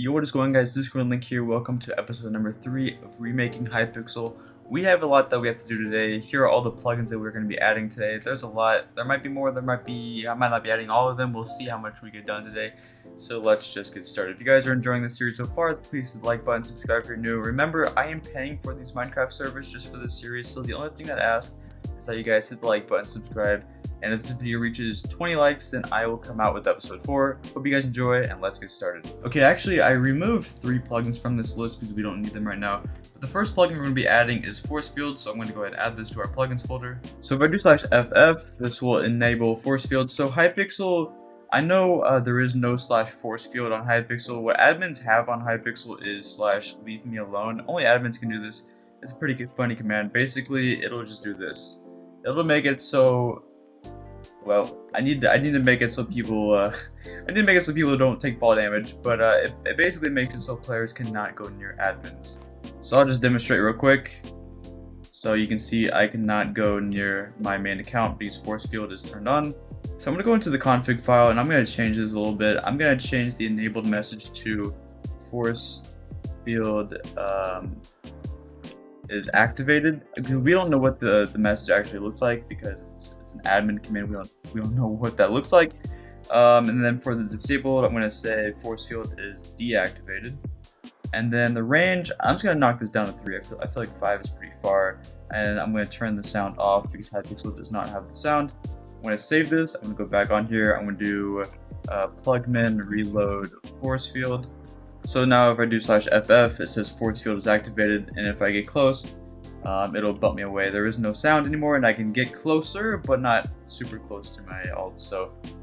Yo, what is going, guys? Discord link here. Welcome to episode number 3 of Remaking Hypixel. We have a lot that we have to do today. Here are all the plugins that we're going to be adding today. There's a lot. There might be more. I might not be adding all of them. We'll see how much we get done today. So let's just get started. If you guys are enjoying this series so far, please hit the like button, subscribe if you're new. Remember, I am paying for these Minecraft servers just for this series. So the only thing that I ask is that you guys hit the like button, subscribe. And if this video reaches 20 likes, then I will come out with episode 4. Hope you guys enjoy, and let's get started. Okay, actually, I removed 3 plugins from this list because we don't need them right now. But the first plugin we're going to be adding is force field, so I'm going to go ahead and add this to our plugins folder. So if I do /ff, this will enable force field. So Hypixel, I know there is no /force field on Hypixel. What admins have on Hypixel is /leave me alone. Only admins can do this. It's a pretty funny command. Basically, it'll just do this. It'll make it so... Well, I need to make it so people don't take fall damage, but it basically makes it so players cannot go near admins. So I'll just demonstrate real quick. So you can see I cannot go near my main account because force field is turned on. So I'm gonna go into the config file and I'm gonna change this a little bit. I'm gonna change the enabled message to force field is activated. We don't know what the message actually looks like because it's an admin command. We don't know what that looks like. And then for the disabled, I'm going to say force field is deactivated. And then the range, I'm just going to knock this down to 3. I feel like 5 is pretty far. And I'm going to turn the sound off because Hypixel does not have the sound. I'm going to save this. I'm going to go back on here. I'm going to do plugmin reload force field. So now if I do /ff, it says force field is activated, and if I get close, it'll bump me away. There is no sound anymore, and I can get closer, but not super close to my alt,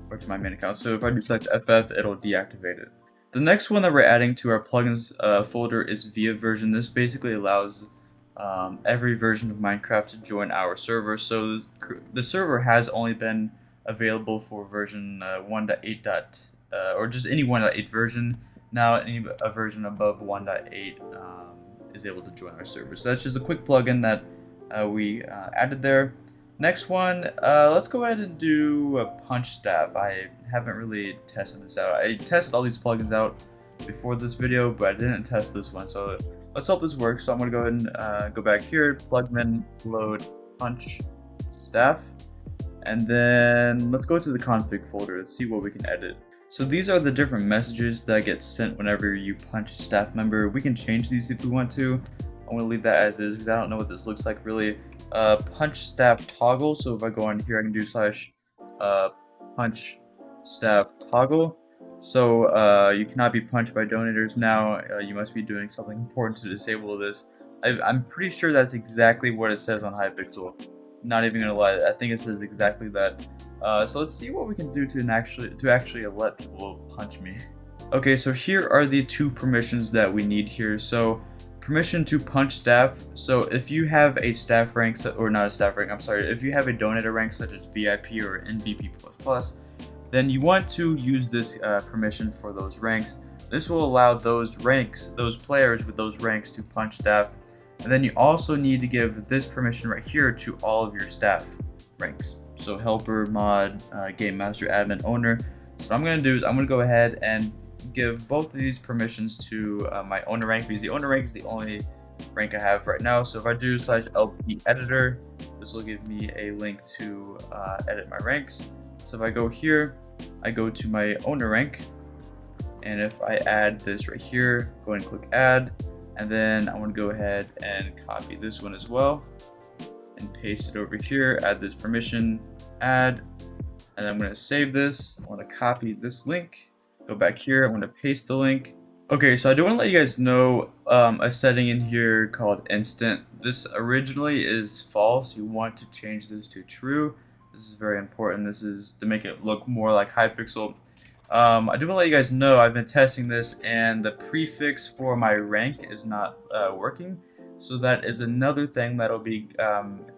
or to my main account. So if I do /ff, it'll deactivate it. The next one that we're adding to our plugins folder is via version. This basically allows every version of Minecraft to join our server. So the server has only been available for version 1.8. Or just any 1.8 version. Now a version above 1.8 is able to join our server. So that's just a quick plugin that we added there. Next one, let's go ahead and do a punch staff. I haven't really tested this out. I tested all these plugins out before this video, but I didn't test this one. So let's hope this works. So I'm going to go ahead and go back here, plugin load punch staff. And then let's go to the config folder and see what we can edit. So these are the different messages that get sent whenever you punch a staff member. We can change these if we want to. I'm going to leave that as is because I don't know what this looks like really. Punch staff toggle. So if I go on here, I can do /punch staff toggle. So you cannot be punched by donators now. You must be doing something important to disable this. I'm pretty sure that's exactly what it says on Hypixel. Not even going to lie. I think it says exactly that. So let's see what we can do to actually let people punch me. Okay, so here are the 2 permissions that we need here. So permission to punch staff. So if you have a staff rank, or not a staff rank, I'm sorry, if you have a donator rank such as VIP or MVP++, then you want to use this permission for those ranks. This will allow those players with those ranks to punch staff. And then you also need to give this permission right here to all of your staff ranks. So helper, mod, game master, admin, owner. So what I'm going to do is I'm going to go ahead and give both of these permissions to my owner rank because the owner rank is the only rank I have right now. So if I do /lp editor, this will give me a link to edit my ranks. So if I go here, I go to my owner rank, and if I add this right here, go ahead and click add, and then I'm going to go ahead and copy this one as well and paste it over here, add this permission, add, and I'm going to save this. I want to copy this link, go back here, I'm going to paste the link. Okay, so I do want to let you guys know a setting in here called instant. This originally is false. You want to change this to true. This is very important. This is to make it look more like Hypixel. I do want to let you guys know I've been testing this and the prefix for my rank is not working. So that is another thing that'll be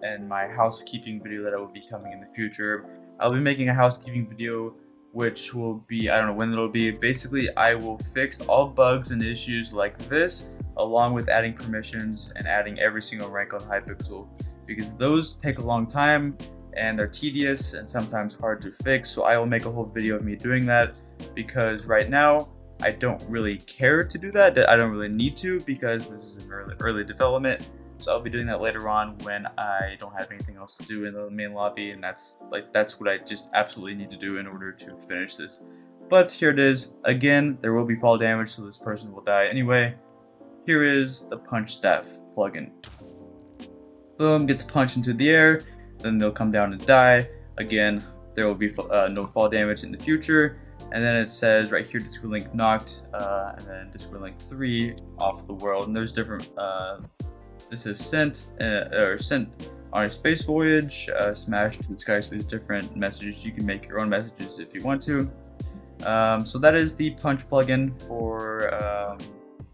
in my housekeeping video that will be coming in the future. I'll be making a housekeeping video which will be, I don't know when it'll be. Basically, I will fix all bugs and issues like this along with adding permissions and adding every single rank on Hypixel because those take a long time and they're tedious and sometimes hard to fix. So I will make a whole video of me doing that because right now I don't really care to do that. I don't really need to because this is an early development. So I'll be doing that later on when I don't have anything else to do in the main lobby, and that's what I just absolutely need to do in order to finish this. But here it is. Again, there will be fall damage, so this person will die anyway. Here is the punch staff plugin. Boom, gets punched into the air, then they'll come down and die. Again, there will be no fall damage in the future. And then it says right here, Discord link knocked, and then Discord link 3 off the world. And there's different. This is sent on a space voyage, smashed to the sky. So there's different messages. You can make your own messages if you want to. So that is the punch plugin for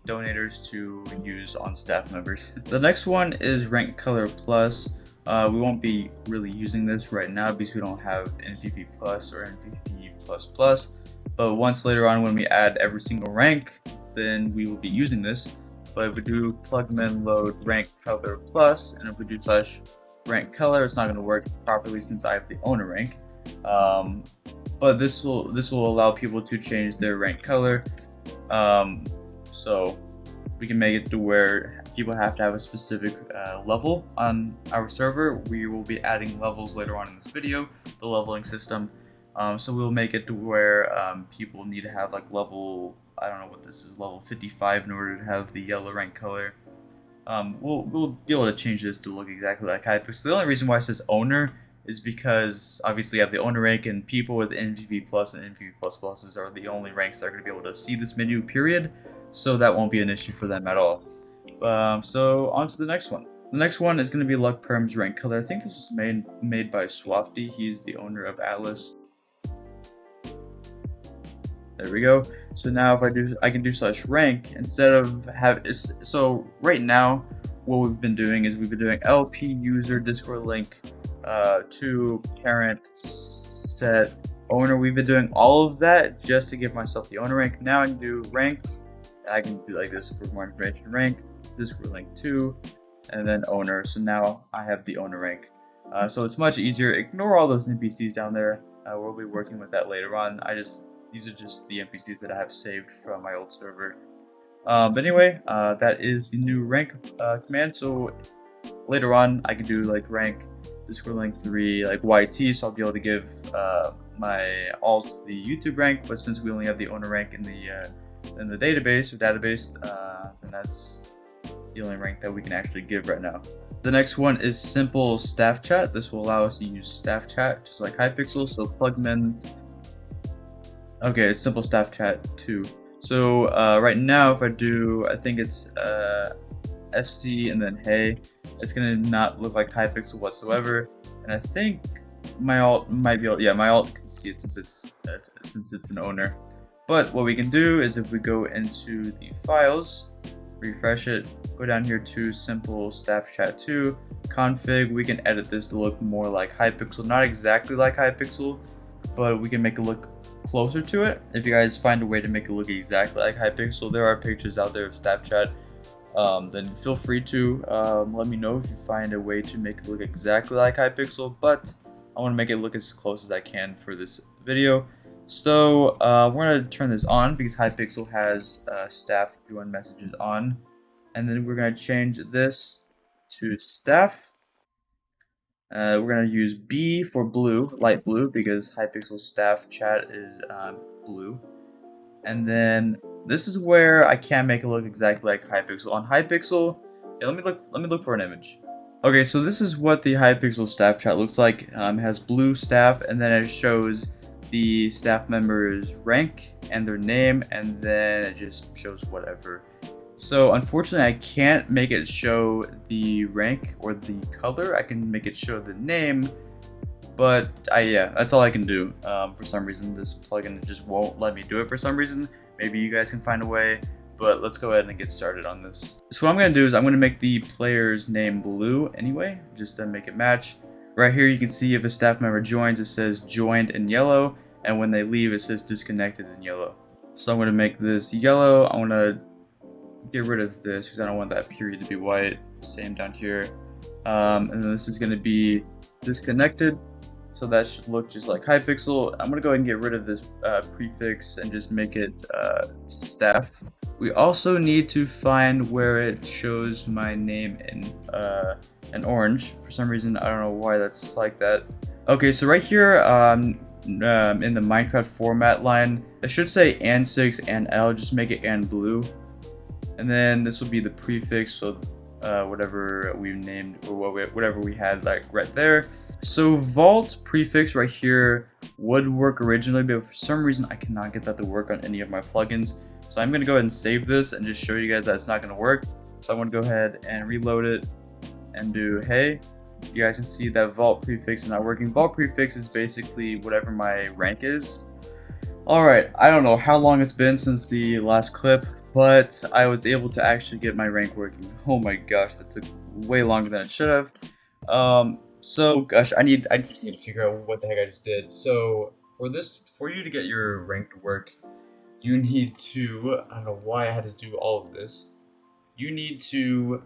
donators to use on staff members. The next one is Rank Color Plus. We won't be really using this right now because we don't have MVP Plus or MVP Plus. But once later on when we add every single rank, then we will be using this. But if we do plugin load rank color plus, and if we do slash rank color, it's not going to work properly since I have the owner rank. But this will allow people to change their rank color. So we can make it to where people have to have a specific level on our server. We will be adding levels later on in this video, the leveling system. So we'll make it to where people need to have like level, I don't know what this is, level 55 in order to have the yellow rank color. We'll be able to change this to look exactly like Hypixel. The only reason why it says owner is because obviously you have the owner rank, and people with MVP Plus and MVP Pluses are the only ranks that are going to be able to see this menu, period. So that won't be an issue for them at all. So on to the next one. The next one is going to be LuckPerms rank color. I think this was made by Swafty. He's the owner of Atlas. There we go. So now if I can do slash rank instead of so right now what we've been doing is we've been doing LP user Discord link to parent set owner. We've been doing all of that just to give myself the owner rank. Now I can do rank. I can do like this for more information. Rank Discord link 2 and then owner. So now I have the owner rank. So it's much easier. Ignore all those NPCs down there. We'll be working with that later on. These are just the NPCs that I have saved from my old server. But anyway, that is the new rank command. So later on, I can do like rank Discord link 3 like YT. So I'll be able to give my alt the YouTube rank. But since we only have the owner rank in the database, then that's the only rank that we can actually give right now. The next one is simple staff chat. This will allow us to use staff chat just like Hypixel. So plugin. Okay, it's simple staff chat 2. So right now, if I do, I think it's SC and then hey, it's gonna not look like Hypixel whatsoever. And I think my alt might be able, yeah, my alt can see it since it's an owner. But what we can do is if we go into the files, refresh it, go down here to simple staff chat 2 config. We can edit this to look more like Hypixel, not exactly like Hypixel, but we can make it look closer to it. If you guys find a way to make it look exactly like Hypixel, there are pictures out there of staff chat, then feel free to let me know if you find a way to make it look exactly like Hypixel, but I want to make it look as close as I can for this video. So we're going to turn this on because Hypixel has staff join messages on, and then we're going to change this to staff. We're going to use B for blue, light blue, because Hypixel staff chat is blue. And then this is where I can make it look exactly like Hypixel. On Hypixel, yeah, let me look for an image. Okay, so this is what the Hypixel staff chat looks like. It has blue staff, and then it shows the staff member's rank and their name, and then it just shows whatever. So unfortunately, I can't make it show the rank or the color. I can make it show the name, but yeah, that's all I can do. For some reason, this plugin just won't let me do it for some reason. Maybe you guys can find a way, but let's go ahead and get started on this. So what I'm going to do is I'm going to make the player's name blue anyway, just to make it match. Right here, you can see if a staff member joins, it says joined in yellow, and when they leave, it says disconnected in yellow. So I'm going to make this yellow. I want to get rid of this because I don't want that period to be white. Same down here. And then this is going to be disconnected. So that should look just like Hypixel. I'm gonna go ahead and get rid of this prefix and just make it staff. We also need to find where it shows my name in orange. For some reason, I don't know why that's like that. Okay, so right here in the Minecraft format line, it should say and6 and L, just make it and blue. And then this will be the prefix, so whatever we named or whatever we had like right there. So vault prefix right here would work originally, but for some reason I cannot get that to work on any of my plugins. So I'm gonna go ahead and save this and just show you guys that it's not gonna work. So I'm gonna go ahead and reload it and do hey. You guys can see that vault prefix is not working. Vault prefix is basically whatever my rank is. Alright, I don't know how long it's been since the last clip, but I was able to actually get my rank working. Oh my gosh, that took way longer than it should have. So gosh, I just need to figure out what the heck I just did. So for you to get your rank to work, you need to, I don't know why I had to do all of this. You need to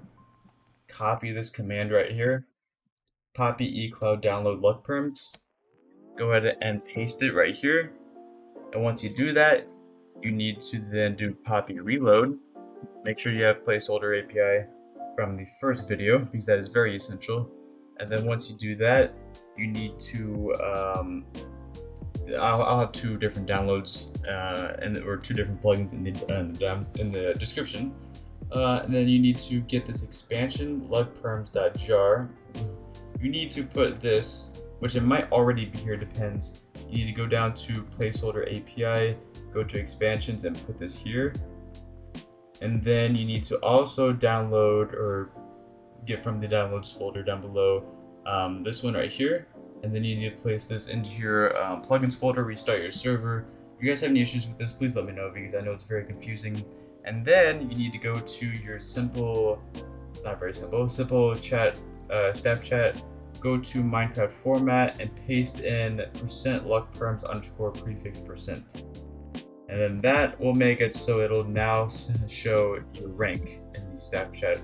copy this command right here. Copy eCloud download LuckPerms. Go ahead and paste it right here. And once you do that, you need to then do copy reload. Make sure you have placeholder API from the first video because that is very essential. And then once you do that, you need to I'll have two different downloads or two different plugins in the description. And then you need to get this expansion LuckPerms.jar. You need to put this, which it might already be here, depends. You need to go down to placeholder API, go to expansions and put this here. And then you need to also download or get from the downloads folder down below this one right here. And then you need to place this into your plugins folder, restart your server. If you guys have any issues with this, please let me know because I know it's very confusing. And then you need to go to your simple, it's not very simple, simple chat, staff chat, go to Minecraft format and paste in %LuckPerms underscore prefix %. And then that will make it so it'll now show your rank in the staff chat.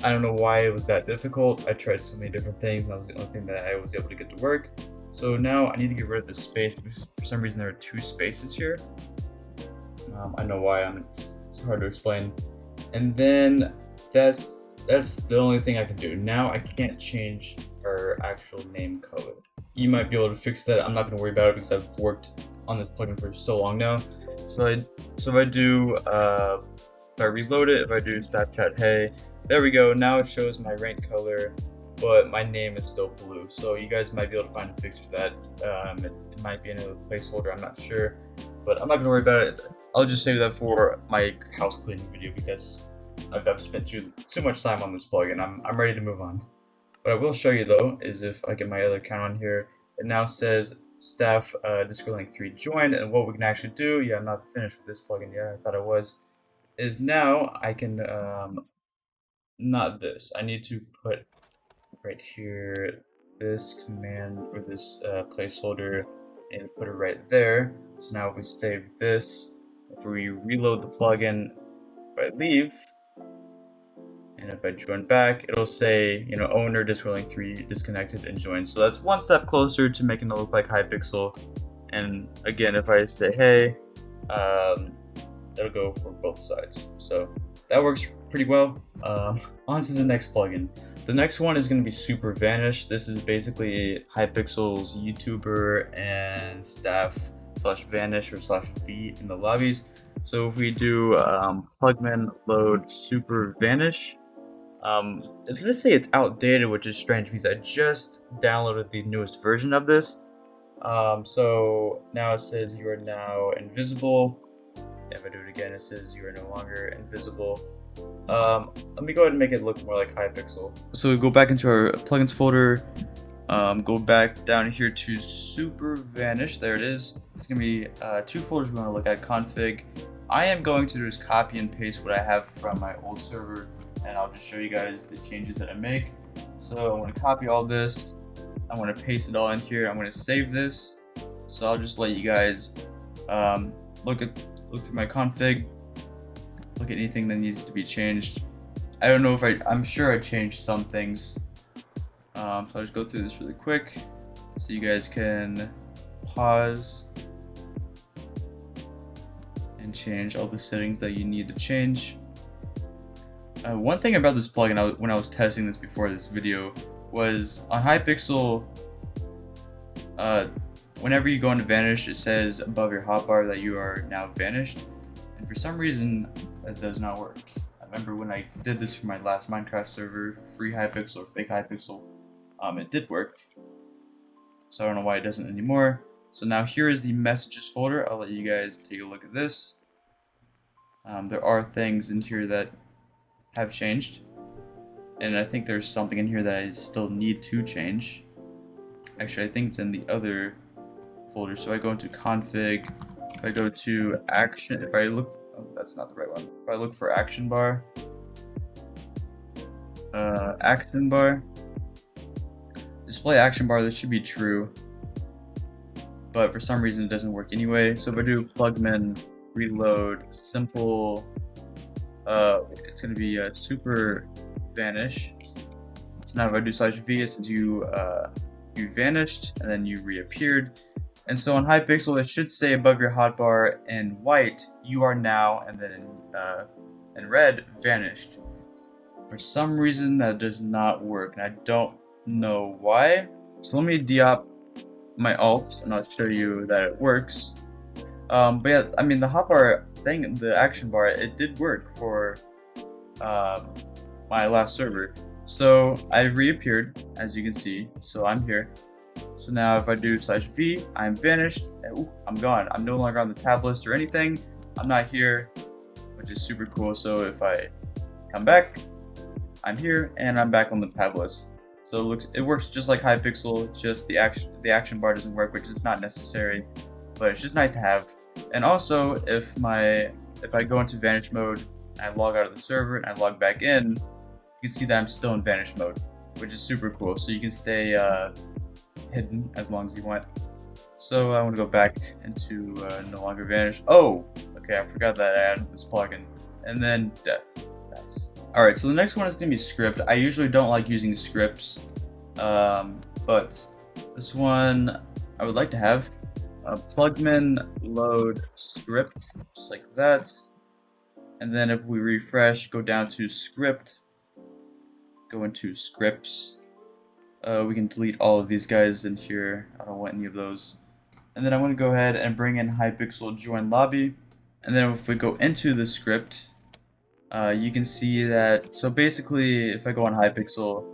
I don't know why it was that difficult. I tried so many different things and that was the only thing that I was able to get to work. So now I need to get rid of this space because for some reason there are two spaces here. I know why, it's hard to explain. And then that's the only thing I can do. Now I can't change our actual name color. You might be able to fix that. I'm not going to worry about it because I've worked on this plugin for so long now. So if I do, if I reload it, if I do staff chat hey, there we go. Now it shows my rank color, but my name is still blue. So you guys might be able to find a fix for that. It might be in a placeholder, I'm not sure, but I'm not going to worry about it. I'll just save that for my house cleaning video because I've spent too much time on this plugin. I'm ready to move on. What I will show you though is if I get my other account on here, it now says staff Discord link 3 joined, and what we can actually do, yeah, I'm not finished with this plugin yet, I thought I was, is now I can, not this, I need to put right here this command or this placeholder and put it right there. So now if we save this, if we reload the plugin, if I leave, and if I join back, it'll say, you know, owner Discord link 3 disconnected and joined. So that's one step closer to making it look like Hypixel. And again, if I say hey, that'll go for both sides. So that works pretty well. On to the next plugin. The next one is going to be Super Vanish. This is basically Hypixel's YouTuber and staff / vanish or /v in the lobbies. So if we do plugin load Super Vanish, it's going to say it's outdated, which is strange because I just downloaded the newest version of this. So now it says you are now invisible. If I do it again, it says you are no longer invisible. Let me go ahead and make it look more like Hypixel. So we go back into our plugins folder, go back down here to Super Vanish. There it is. It's gonna be two folders we want to look at. Config. I am going to just copy and paste what I have from my old server, and I'll just show you guys the changes that I make. So I'm going to copy all this. I'm going to paste it all in here. I'm going to save this. So I'll just let you guys look through my config. Look at anything that needs to be changed. I don't know if I'm sure I changed some things. So I'll just go through this really quick. So you guys can pause and change all the settings that you need to change. One thing about this plugin, when I was testing this before this video, was on Hypixel, whenever you go into Vanish, it says above your hotbar that you are now vanished, and for some reason, that does not work. I remember when I did this for my last Minecraft server, free Hypixel or fake Hypixel, it did work, so I don't know why it doesn't anymore. So now here is the messages folder. I'll let you guys take a look at this. There are things in here that have changed, and I think there's something in here that I still need to change. Actually, I think it's in the other folder. So I go into config, if I go to action, if I look, oh, that's not the right one. If I look for action bar, display action bar, this should be true, but for some reason it doesn't work anyway. So if I do plugmin reload simple, it's going to be super vanish. So now if I do /v, it says you vanished and then you reappeared. And so on Hypixel, it should say above your hotbar in white, you are now, and then in red, vanished. For some reason, that does not work, and I don't know why. So let me deop my alt, and I'll show you that it works. But yeah, I mean, the hotbar thing, the action bar, it did work for my last server. So I reappeared, as you can see, so I'm here. So now if I do /v, I'm vanished, and ooh, I'm gone. I'm no longer on the tab list or anything. I'm not here, which is super cool. So if I come back, I'm here, and I'm back on the tab list. So it works just like Hypixel, just the action bar doesn't work, which is not necessary, but it's just nice to have. And also, if I go into vanish mode, and I log out of the server, and I log back in, you can see that I'm still in vanish mode, which is super cool. So you can stay hidden as long as you want. So I want to go back into no longer vanish. Oh, okay, I forgot that I added this plugin. And then death. Nice. Alright, so the next one is going to be script. I usually don't like using scripts, but this one I would like to have. Plugin load script, just like that. And then if we refresh, go down to script, go into scripts. We can delete all of these guys in here. I don't want any of those. And then I'm going to go ahead and bring in Hypixel join lobby. And then if we go into the script, you can see that, so basically if I go on Hypixel,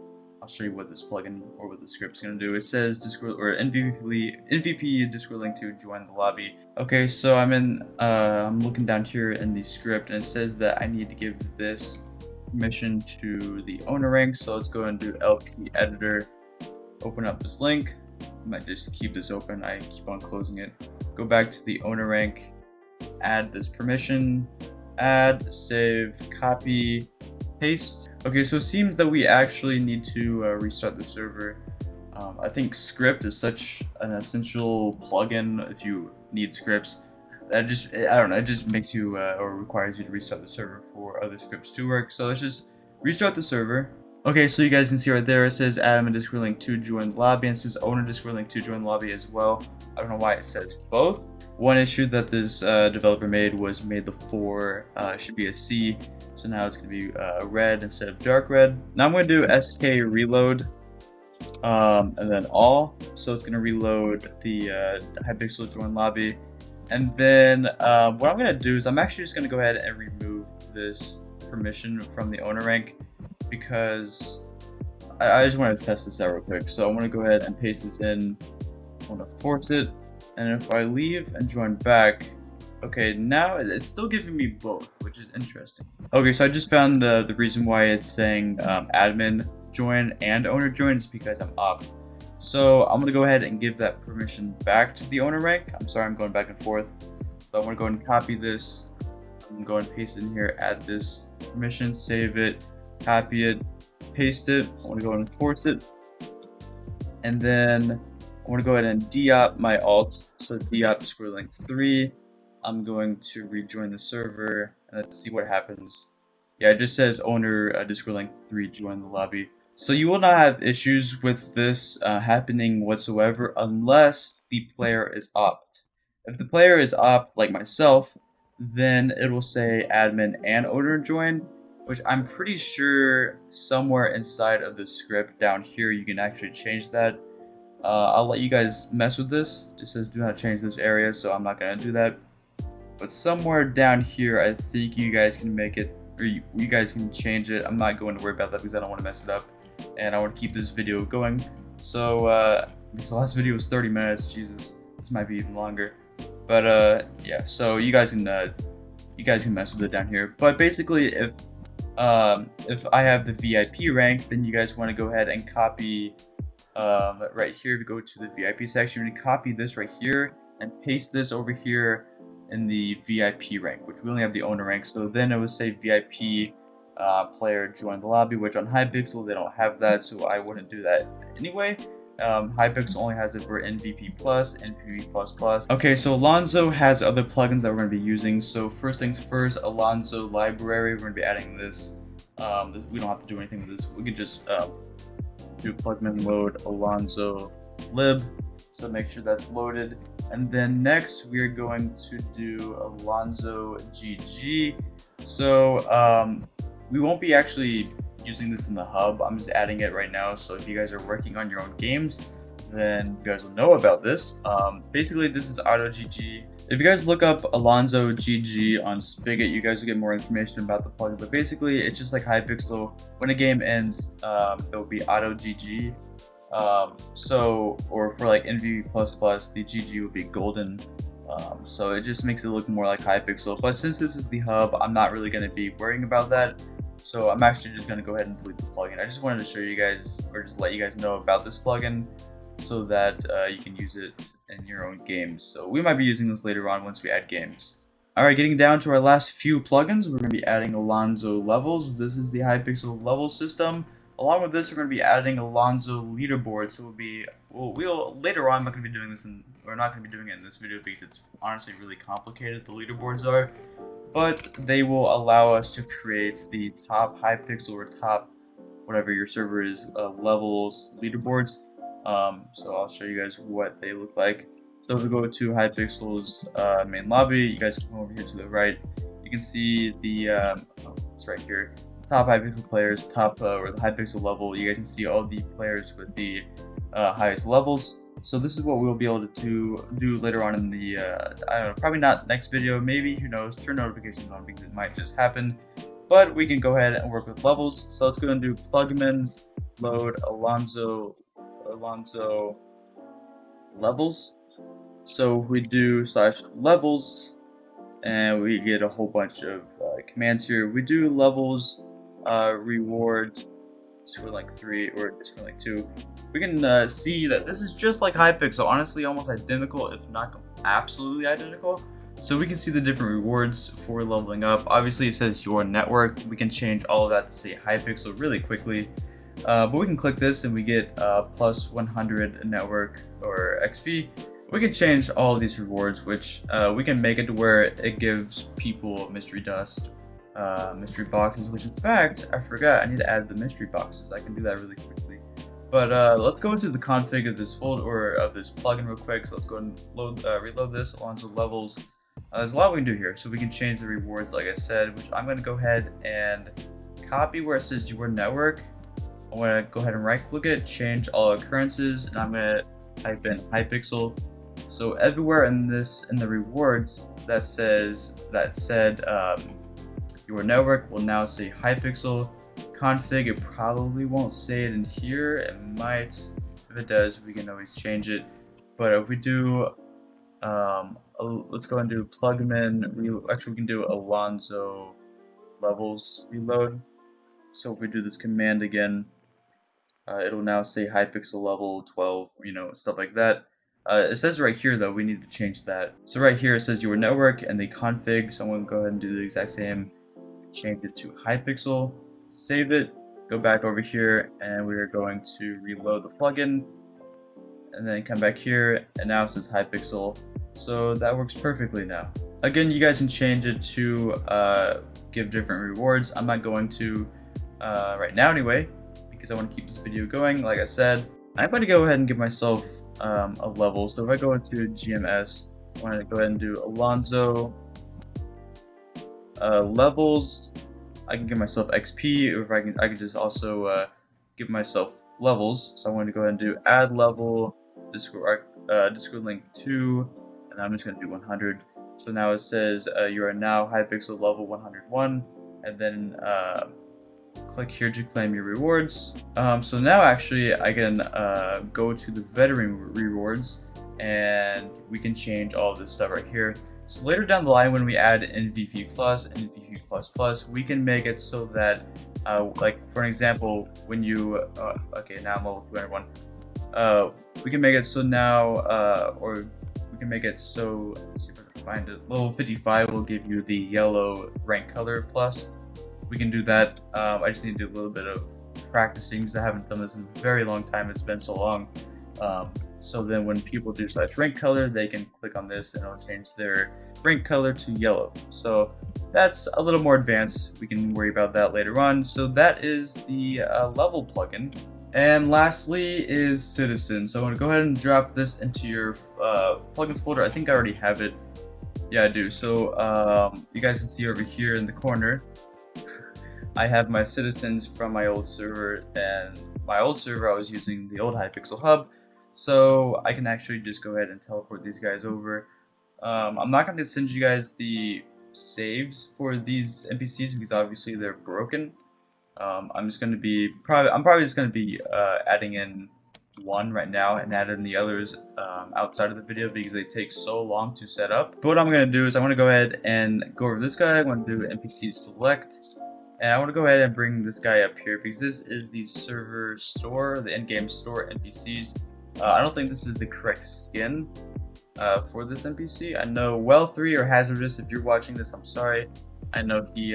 I'll show you what this plugin or what the script's going to do. It says Discord or MVP Discord link to join the lobby. Okay, so I'm looking down here in the script, and it says that I need to give this permission to the owner rank. So let's go and do LP editor, open up this link. I might just keep this open, I keep on closing it. Go back to the owner rank, add this permission, add, save, copy, paste. Okay, so it seems that we actually need to restart the server. I think script is such an essential plugin if you need scripts. I don't know, it just makes you or requires you to restart the server for other scripts to work. So let's just restart the server. Okay, so you guys can see right there, it says admin Discord link to join the lobby, and it says owner Discord link to join the lobby as well. I don't know why it says both. One issue that this developer made was made the 4 should be a C, so now it's going to be red instead of dark red. Now I'm going to do SK reload, and then all, so it's going to reload the Hypixel join lobby. And then what I'm going to do is I'm actually just going to go ahead and remove this permission from the owner rank, because I just want to test this out real quick. So I want to go ahead and paste this in. I want to force it, and if I leave and join back, okay, now it's still giving me both, which is interesting. Okay, so I just found the reason why it's saying admin join and owner join is because I'm opt. So I'm gonna go ahead and give that permission back to the owner rank. I'm sorry, I'm going back and forth, but I'm gonna go ahead and copy this. I'm gonna go ahead and paste it in here, add this permission, save it, copy it, paste it. I want to go ahead and force it, and then I want to go ahead and deop my alt. So deop Discord link 3. I'm going to rejoin the server, and let's see what happens. Yeah, it just says owner Discord link 3 join the lobby. So you will not have issues with this happening whatsoever unless the player is opt. If the player is opt, like myself, then it will say admin and owner join, which I'm pretty sure somewhere inside of the script down here you can actually change that. I'll let you guys mess with this. It says do not change this area, so I'm not going to do that. But somewhere down here, I think you guys can make it, or you guys can change it. I'm not going to worry about that because I don't want to mess it up. And I want to keep this video going. So, because the last video was 30 minutes, Jesus, this might be even longer. But, yeah, so you guys can mess with it down here. But basically, if I have the VIP rank, then you guys want to go ahead and copy, right here, if you go to the VIP section, you copy this right here and paste this over here in the VIP rank, which we only have the owner rank. So then it would say VIP player join the lobby, which on Hypixel they don't have that, so I wouldn't do that anyway. Hypixel only has it for NVP plus, NPV plus. Okay, so Alonzo has other plugins that we're going to be using. So first things first, Alonzo library, we're going to be adding this. We don't have to do anything with this. We can just do plugin load Alonzo lib. So make sure that's loaded. And then next we're going to do Alonzo GG. So we won't be actually using this in the hub. I'm just adding it right now. So if you guys are working on your own games, then you guys will know about this. Basically, this is auto GG. If you guys look up Alonzo GG on Spigot, you guys will get more information about the plugin. But basically, it's just like Hypixel. When a game ends, it will be auto GG. Or for like NVP++, the GG would be golden. So it just makes it look more like Hypixel. But since this is the hub, I'm not really going to be worrying about that. So I'm actually just going to go ahead and delete the plugin. I just wanted to show you guys, or just let you guys know about this plugin, so that you can use it in your own games. So we might be using this later on once we add games. Alright, getting down to our last few plugins, we're going to be adding Alonzo levels. This is the Hypixel level system. Along with this, we're going to be adding Alonzo leaderboard. So we'll later on, I'm not going to be doing this we're not going to be doing it in this video because it's honestly really complicated, the leaderboards are. But they will allow us to create the top Hypixel or top whatever your server is levels leaderboards. So I'll show you guys what they look like. So if we go to Hypixel's main lobby, you guys can come over here to the right. You can see the it's right here. Top Hypixel players, or the Hypixel level. You guys can see all the players with the highest levels. So this is what we'll be able to do later on in the, I don't know, probably not next video, maybe, who knows, turn notifications on because it might just happen. But we can go ahead and work with levels. So let's go and do plugin load Alonzo levels. So if we do /levels, and we get a whole bunch of commands here. We do levels reward for like 3 or it's for like 2. We can see that this is just like Hypixel, honestly almost identical, if not absolutely identical. So we can see the different rewards for leveling up. Obviously it says your network. We can change all of that to say Hypixel really quickly. But we can click this and we get plus 100 network or XP. We can change all of these rewards, which we can make it to where it gives people mystery dust, mystery boxes, which in fact, I forgot, I need to add the mystery boxes. I can do that really quickly. But let's go into the config of this folder, or of this plugin real quick. So let's go and reload this, Alonzo levels. There's a lot we can do here. So we can change the rewards, like I said, which I'm going to go ahead and copy where it says your network. I'm going to go ahead and right click it, change all occurrences, and I'm going to type in Hypixel. So everywhere in the rewards that said your network will now say Hypixel. Config, it probably won't say it in here. It might. If it does, we can always change it. But if we do, let's go and do plugin. Actually, we can do Alonzo levels reload. So if we do this command again, it'll now say Hypixel level 12, stuff like that. It says right here though, we need to change that. So right here it says your network and the config. So I'm going to go ahead and do the exact same. Change it to Hypixel. Save it. Go back over here and we are going to reload the plugin. And then come back here and now it says Hypixel. So that works perfectly now. Again, you guys can change it to give different rewards. I'm not going to right now anyway, because I want to keep this video going. Like I said, I'm going to go ahead and give myself a level. So if I go into GMS, I want to go ahead and do Alonzo levels. I can give myself XP, or if I can just also give myself levels. So I'm going to go ahead and do add level, Discord link 2, and I'm just going to do 100. So now it says you are now Hypixel level 101, and then click here to claim your rewards. So now actually I can go to the veteran rewards, and we can change all of this stuff right here. So later down the line, when we add MVP plus, MVP plus, we can make it so that, like for an example, when you, okay, now I'm level 201. We can make it so now, or we can make it so, let's see if I can find it. Level 55 will give you the yellow rank color plus. We can do that. I just need to do a little bit of practicing because I haven't done this in a very long time. It's been so long. So then when people do /rank color, they can click on this and it'll change their rank color to yellow. So that's a little more advanced. We can worry about that later on. So that is the level plugin. And lastly is Citizen. So I'm going to go ahead and drop this into your plugins folder. I think I already have it. Yeah, I do. So you guys can see over here in the corner, I have my citizens from my old server, and my old server I was using the old Hypixel hub. So I can actually just go ahead and teleport these guys over. I'm not going to send you guys the saves for these NPCs because obviously they're broken. I'm just going to be I'm probably just going to be adding in one right now and add in the others outside of the video because they take so long to set up. But what I'm going to do is I want to go ahead and go over this guy. I want to do NPC select. And I want to go ahead and bring this guy up here because this is the server store, the in-game store NPCs. I don't think this is the correct skin for this NPC. I know Well3 or Hazardous, if you're watching this, I'm sorry. I know he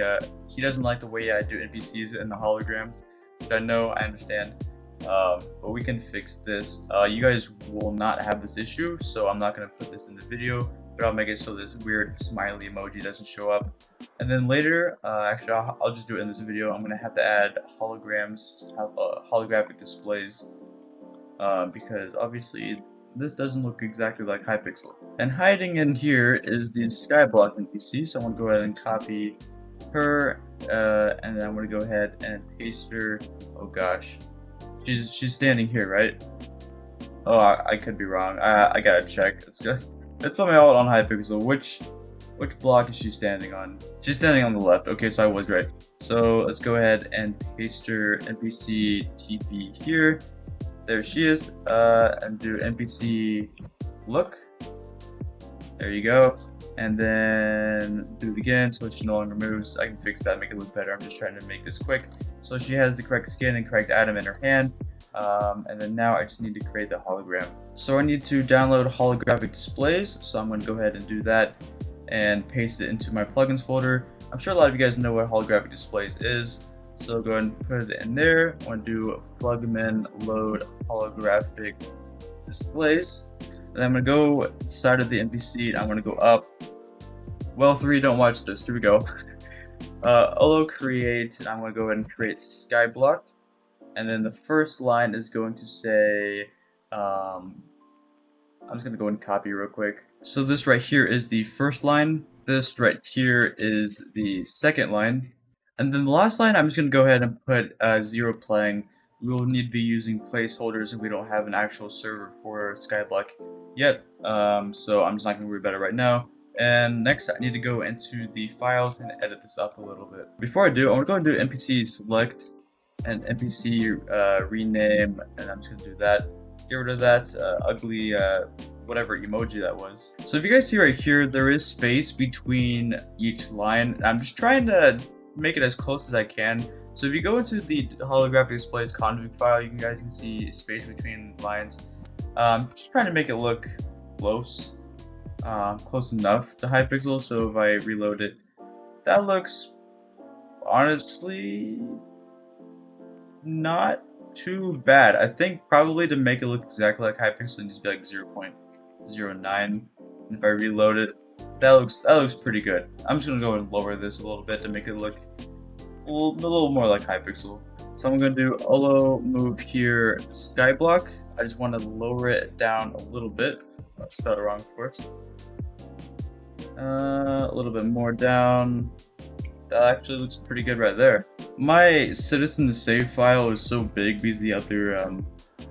doesn't like the way I do NPCs and the holograms, which I know, I understand. But we can fix this. You guys will not have this issue, so I'm not going to put this in the video, but I'll make it so this weird smiley emoji doesn't show up. And then later, actually I'll just do it in this video, I'm going to have to add holograms, holographic displays, because obviously this doesn't look exactly like Hypixel. And hiding in here is the Skyblock NPC, so I'm going to go ahead and copy her, and then I'm going to go ahead and paste her. Oh gosh, she's standing here, right? Oh, I could be wrong. I gotta check. Let's put my alt on Hypixel. Which block is she standing on? She's standing on the left. Okay, so I was right. So let's go ahead and paste her NPC TP here. There she is. And do NPC look. There you go. And then do it again so she no longer moves. I can fix that, make it look better. I'm just trying to make this quick. So she has the correct skin and correct item in her hand. And then now I just need to create the hologram. So I need to download holographic displays. So I'm going to go ahead and do that and paste it into my plugins folder. I'm sure a lot of you guys know what holographic displays is. So go ahead and put it in there. I want to do plugin load holographic displays. And then I'm going to go inside of the NPC and I'm going to go up. Well3, don't watch this. Here we go. Olo create, and I'm going to go ahead and create Skyblock. And then the first line is going to say, I'm just going to go and copy real quick. So this right here is the first line. This right here is the second line. And then the last line, I'm just going to go ahead and put 0 playing. We will need to be using placeholders if we don't have an actual server for Skyblock yet. So I'm just not going to worry about it right now. And next, I need to go into the files and edit this up a little bit. Before I do, I want to go and do NPC select and NPC rename, and I'm just going to do that. Get rid of that ugly whatever emoji that was. So if you guys see right here, there is space between each line. I'm just trying to make it as close as I can. So if you go into the holographic displays config file, you guys can see space between lines. Just trying to make it look close. Close enough to Hypixel, so if I reload it, that looks honestly not too bad. I think probably to make it look exactly like Hypixel, it needs to be like 0.09. And if I reload it, that looks pretty good. I'm just gonna go and lower this a little bit to make it look a little more like Hypixel. So I'm gonna do Olo move here skyblock. I just want to lower it down a little bit. I spelled it wrong, of course. A little bit more down. That actually looks pretty good right there. My citizen to save file is so big because the other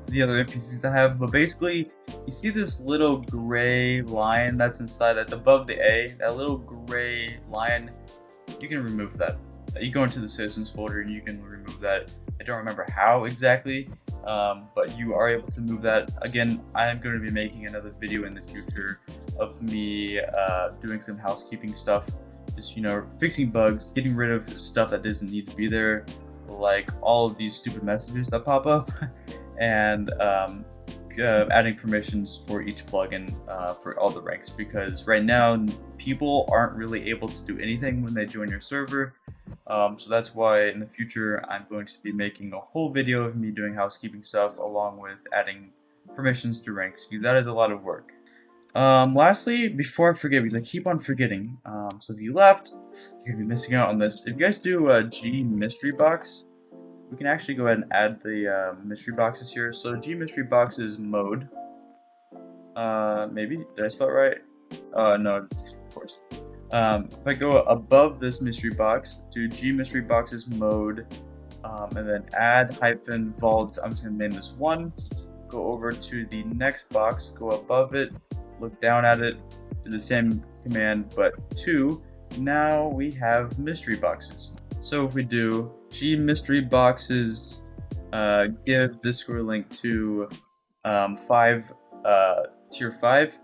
NPCs I have, but basically you see this little gray line that's inside, that's above the A, that little gray line, you can remove that. You go into the citizens folder and you can remove that. I don't remember how exactly, but you are able to move that. Again, I am going to be making another video in the future of me doing some housekeeping stuff, just, you know, fixing bugs, getting rid of stuff that doesn't need to be there, like all of these stupid messages that pop up, and adding permissions for each plugin for all the ranks, because right now people aren't really able to do anything when they join your server. So that's why in the future I'm going to be making a whole video of me doing housekeeping stuff along with adding permissions to ranks, because that is a lot of work. Lastly, before I forget, because I keep on forgetting, so if you left, you're gonna be missing out on this. If you guys do a G mystery box, we can actually go ahead and add the mystery boxes here. So G mystery boxes mode. Maybe did I spell it right? No, of course. If I go above this mystery box, do G mystery boxes mode, and then add hyphen vault. I'm just gonna name this 1. Go over to the next box, go above it, look down at it, do the same command but 2. Now we have mystery boxes. So if we do G mystery boxes, give Discord link to tier 5,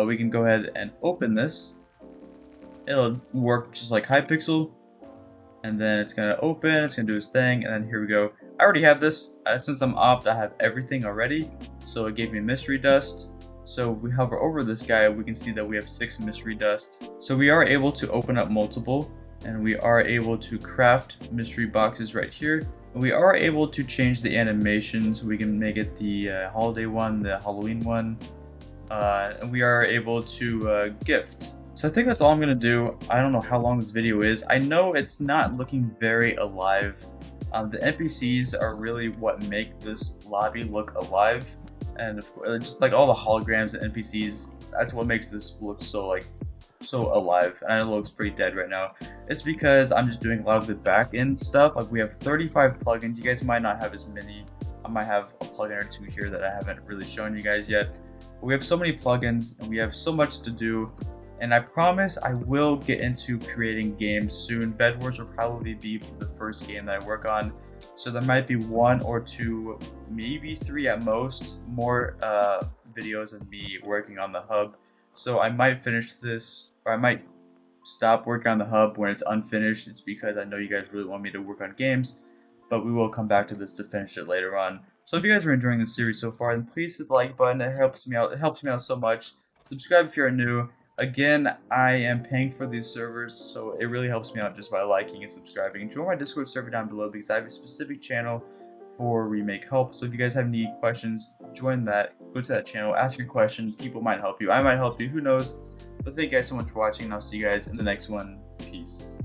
we can go ahead and open this. It'll work just like Hypixel, and then it's gonna open, it's gonna do its thing, and then here we go. I already have this. Since I'm opt, I have everything already, so it gave me mystery dust. So if we hover over this guy, we can see that we have 6 mystery dust. So we are able to open up multiple, and we are able to craft mystery boxes right here. And we are able to change the animations. We can make it the holiday one, the Halloween one, and we are able to gift. So I think that's all I'm gonna do. I don't know how long this video is. I know it's not looking very alive. The NPCs are really what make this lobby look alive, and of course, just like all the holograms and NPCs, that's what makes this look so alive. And it looks pretty dead right now. It's because I'm just doing a lot of the back end stuff. Like we have 35 plugins. You guys might not have as many. I might have a plugin or 2 here that I haven't really shown you guys yet. But we have so many plugins and we have so much to do. And I promise I will get into creating games soon. Bed Wars will probably be the first game that I work on. So there might be 1 or 2, maybe 3 at most, more videos of me working on the hub. So I might finish this, or I might stop working on the hub when it's unfinished. It's because I know you guys really want me to work on games, but we will come back to this to finish it later on. So if you guys are enjoying this series so far, then please hit the like button. It helps me out. It helps me out so much. Subscribe if you're new. Again, I am paying for these servers, so it really helps me out just by liking and subscribing. Join my Discord server down below because I have a specific channel for remake help. So if you guys have any questions, join that. Go to that channel, ask your questions. People might help you. I might help you. Who knows? But thank you guys so much for watching, and I'll see you guys in the next one. Peace.